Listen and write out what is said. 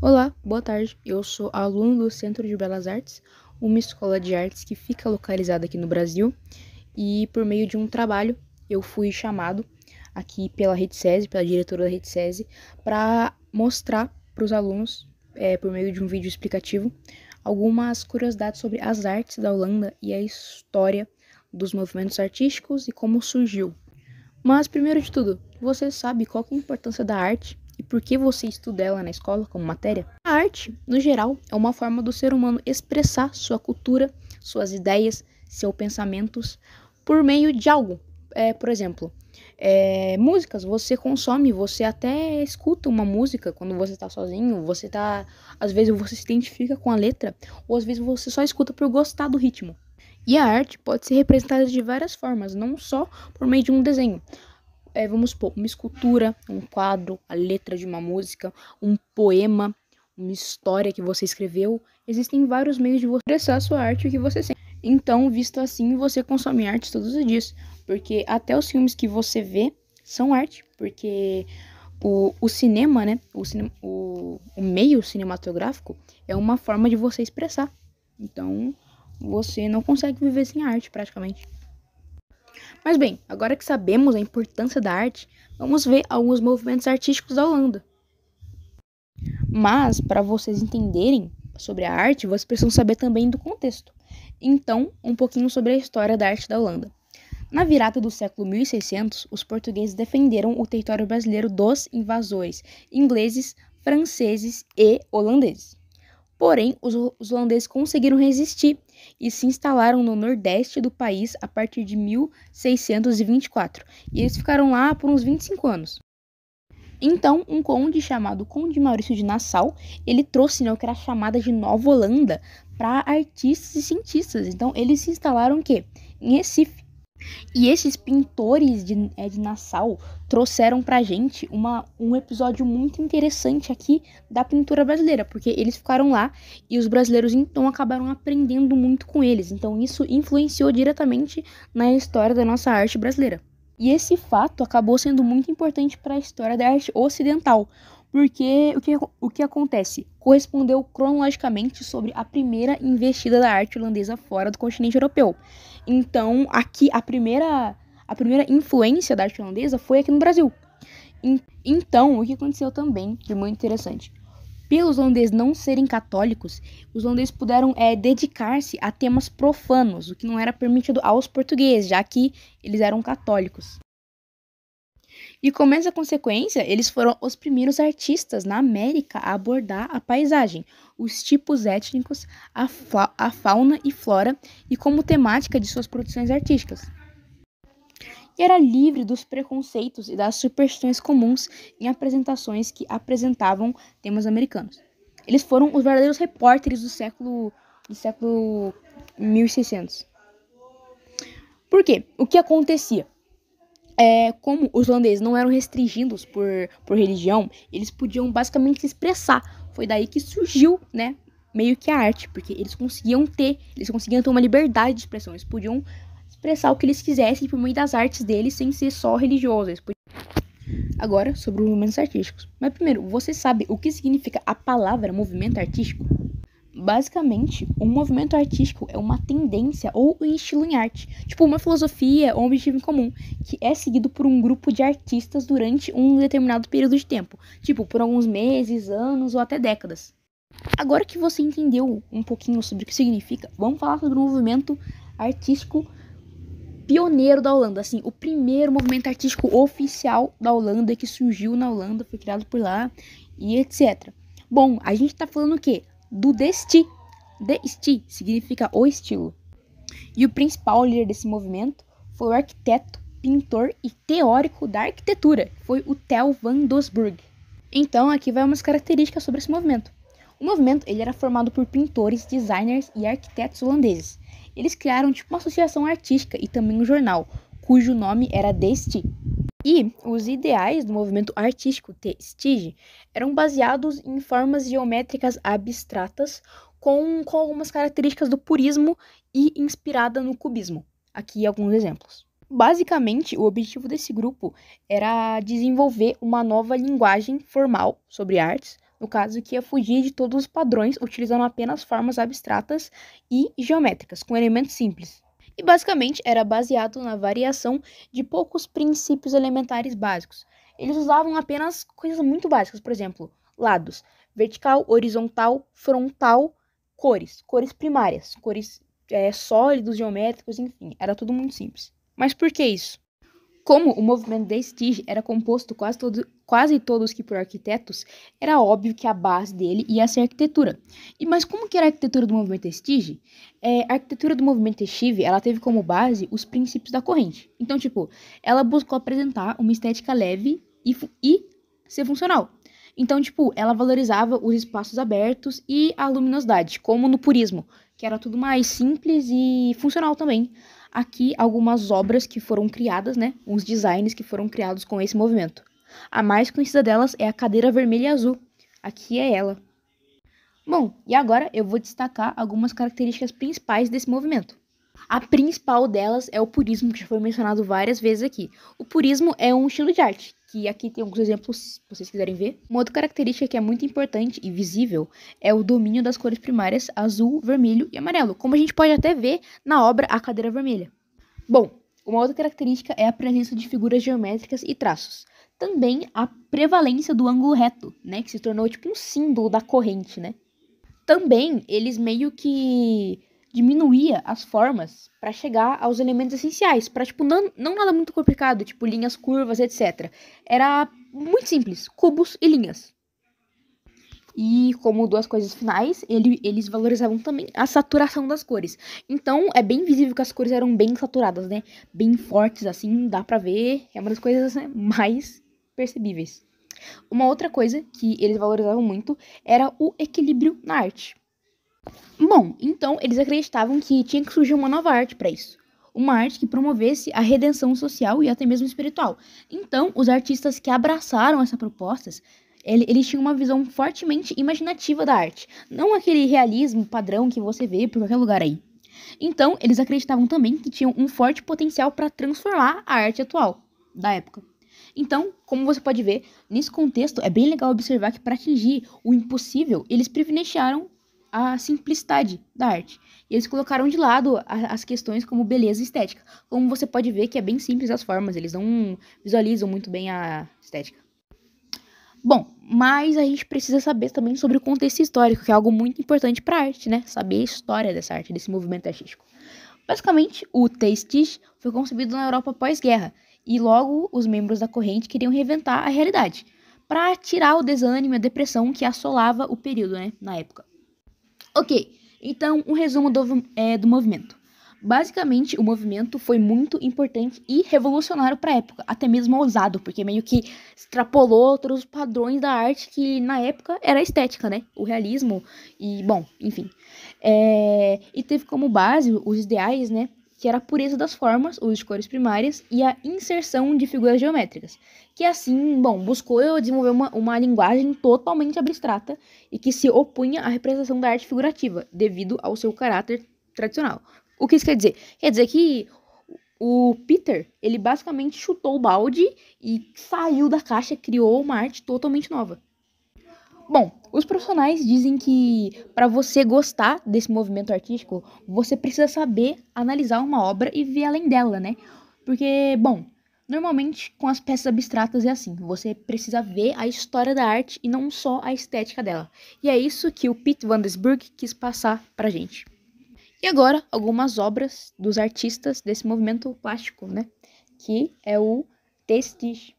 Olá, boa tarde. Eu sou aluno do Centro de Belas Artes, uma escola de artes que fica localizada aqui no Brasil. E por meio de um trabalho, eu fui chamado aqui pela Rede SESI, pela diretora da Rede SESI, para mostrar para os alunos, por meio de um vídeo explicativo, algumas curiosidades sobre as artes da Holanda e a história dos movimentos artísticos e como surgiu. Mas, primeiro de tudo, você sabe qual que é a importância da arte e por que você estuda ela na escola como matéria? A arte, no geral, é uma forma do ser humano expressar sua cultura, suas ideias, seus pensamentos por meio de algo. Por exemplo, músicas, você consome, você até escuta uma música quando você tá sozinho, às vezes você se identifica com a letra, ou às vezes você só escuta por gostar do ritmo. E a arte pode ser representada de várias formas, não só por meio de um desenho. Vamos supor, uma escultura, um quadro, a letra de uma música, um poema, uma história que você escreveu. Existem vários meios de você expressar a sua arte e o que você sente. Então, visto assim, você consome arte todos os dias. Porque até os filmes que você vê são arte. Porque o cinema, né? O meio cinematográfico é uma forma de você expressar. Então, você não consegue viver sem arte, praticamente. Mas bem, agora que sabemos a importância da arte, vamos ver alguns movimentos artísticos da Holanda. Mas, para vocês entenderem sobre a arte, vocês precisam saber também do contexto. Então, um pouquinho sobre a história da arte da Holanda. Na virada do século 1600, os portugueses defenderam o território brasileiro dos invasores ingleses, franceses e holandeses. Porém, os holandeses conseguiram resistir e se instalaram no nordeste do país a partir de 1624. E eles ficaram lá por uns 25 anos. Então, um conde chamado Conde Maurício de Nassau, ele trouxe, né, o que era chamada de Nova Holanda para artistas e cientistas. Então, eles se instalaram o quê? Em Recife. E esses pintores de Nassau trouxeram pra gente um episódio muito interessante aqui da pintura brasileira, porque eles ficaram lá e os brasileiros então acabaram aprendendo muito com eles. Então isso influenciou diretamente na história da nossa arte brasileira. E esse fato acabou sendo muito importante para a história da arte ocidental, porque o que acontece? Correspondeu cronologicamente sobre a primeira investida da arte holandesa fora do continente europeu. Então, aqui a primeira influência da arte holandesa foi aqui no Brasil. Então, o que aconteceu também, de muito interessante, pelos holandeses não serem católicos, os holandeses puderam dedicar-se a temas profanos, o que não era permitido aos portugueses, já que eles eram católicos. E como essa consequência, eles foram os primeiros artistas na América a abordar a paisagem, os tipos étnicos, a fauna e flora e como temática de suas produções artísticas. E era livre dos preconceitos e das superstições comuns em apresentações que apresentavam temas americanos. Eles foram os verdadeiros repórteres do século 1600. Por quê? O que acontecia? Como os holandeses não eram restringidos por religião, eles podiam basicamente se expressar. Foi daí que surgiu, né, meio que a arte, porque eles conseguiam ter uma liberdade de expressão, eles podiam expressar o que eles quisessem por meio das artes deles, sem ser só religiosos. Agora, sobre os movimentos artísticos. Mas primeiro, você sabe o que significa a palavra movimento artístico? Basicamente, um movimento artístico é uma tendência ou um estilo em arte, tipo uma filosofia ou um objetivo em comum, que é seguido por um grupo de artistas durante um determinado período de tempo, tipo por alguns meses, anos ou até décadas. Agora que você entendeu um pouquinho sobre o que significa, vamos falar sobre o movimento artístico pioneiro da Holanda, assim, o primeiro movimento artístico oficial da Holanda que surgiu na Holanda, foi criado por lá e etc. Bom, a gente tá falando o quê? Do Desti. Desti significa o estilo. E o principal líder desse movimento foi o arquiteto, pintor e teórico da arquitetura, foi o Theo van Doesburg. Então, aqui vai umas características sobre esse movimento. O movimento ele era formado por pintores, designers e arquitetos holandeses. Eles criaram tipo uma associação artística e também um jornal, cujo nome era Desti. E os ideais do movimento artístico T-Stige eram baseados em formas geométricas abstratas com algumas características do purismo e inspirada no cubismo. Aqui alguns exemplos. Basicamente, o objetivo desse grupo era desenvolver uma nova linguagem formal sobre artes, no caso, que ia fugir de todos os padrões, utilizando apenas formas abstratas e geométricas, com elementos simples. E basicamente era baseado na variação de poucos princípios elementares básicos. Eles usavam apenas coisas muito básicas, por exemplo, lados, vertical, horizontal, frontal, cores primárias, cores sólidos, geométricos, enfim, era tudo muito simples. Mas por que isso? Como o movimento da Stige era composto quase todos que por arquitetos, era óbvio que a base dele ia ser a arquitetura. Mas como que era a arquitetura do movimento Stige? A arquitetura do movimento Stige, ela teve como base os princípios da corrente. Então, ela buscou apresentar uma estética leve e ser funcional. Então, ela valorizava os espaços abertos e a luminosidade, como no purismo, que era tudo mais simples e funcional também. Aqui, algumas obras que foram criadas, né? Uns designs que foram criados com esse movimento. A mais conhecida delas é a cadeira vermelha e azul. Aqui é ela. Bom, e agora eu vou destacar algumas características principais desse movimento. A principal delas é o purismo, que já foi mencionado várias vezes aqui. O purismo é um estilo de arte, que aqui tem alguns exemplos, se vocês quiserem ver. Uma outra característica que é muito importante e visível é o domínio das cores primárias azul, vermelho e amarelo, como a gente pode até ver na obra A Cadeira Vermelha. Bom, uma outra característica é a presença de figuras geométricas e traços. Também a prevalência do ângulo reto, né, que se tornou um símbolo da corrente, né. Também eles meio que diminuía as formas para chegar aos elementos essenciais, para não nada muito complicado, linhas curvas, etc. Era muito simples, cubos e linhas. E como duas coisas finais, eles valorizavam também a saturação das cores. Então é bem visível que as cores eram bem saturadas, né? Bem fortes, assim, dá pra ver. É uma das coisas, né, mais percebíveis. Uma outra coisa que eles valorizavam muito era o equilíbrio na arte. Bom, então eles acreditavam que tinha que surgir uma nova arte para isso. Uma arte que promovesse a redenção social e até mesmo espiritual. Então, os artistas que abraçaram essa proposta, eles tinham uma visão fortemente imaginativa da arte. Não aquele realismo padrão que você vê por qualquer lugar aí. Então, eles acreditavam também que tinham um forte potencial para transformar a arte atual da época. Então, como você pode ver, nesse contexto é bem legal observar que para atingir o impossível, eles privilegiaram a simplicidade da arte. E eles colocaram de lado as questões como beleza e estética. Como você pode ver que é bem simples as formas, eles não visualizam muito bem a estética. Bom, mas a gente precisa saber também sobre o contexto histórico, que é algo muito importante para a arte, né? Saber a história dessa arte, desse movimento artístico. Basicamente, o T-Stitch foi concebido na Europa pós-guerra, e logo os membros da corrente queriam reinventar a realidade, para tirar o desânimo e a depressão que assolava o período, né, na época. Ok, então um resumo do movimento. Basicamente, o movimento foi muito importante e revolucionário para a época, até mesmo ousado, porque meio que extrapolou outros padrões da arte que na época era estética, né? O realismo e, bom, enfim. E teve como base os ideais, né? Que era a pureza das formas, o uso de cores primárias e a inserção de figuras geométricas, que assim, bom, buscou desenvolver uma linguagem totalmente abstrata e que se opunha à representação da arte figurativa, devido ao seu caráter tradicional. O que isso quer dizer? Quer dizer que o Peter, ele basicamente chutou o balde e saiu da caixa, criou uma arte totalmente nova. Bom, os profissionais dizem que para você gostar desse movimento artístico, você precisa saber analisar uma obra e ver além dela, né? Porque, bom, normalmente com as peças abstratas é assim, você precisa ver a história da arte e não só a estética dela. E é isso que o Piet van Doesburg quis passar pra gente. E agora, algumas obras dos artistas desse movimento plástico, né? Que é o T-Stitch.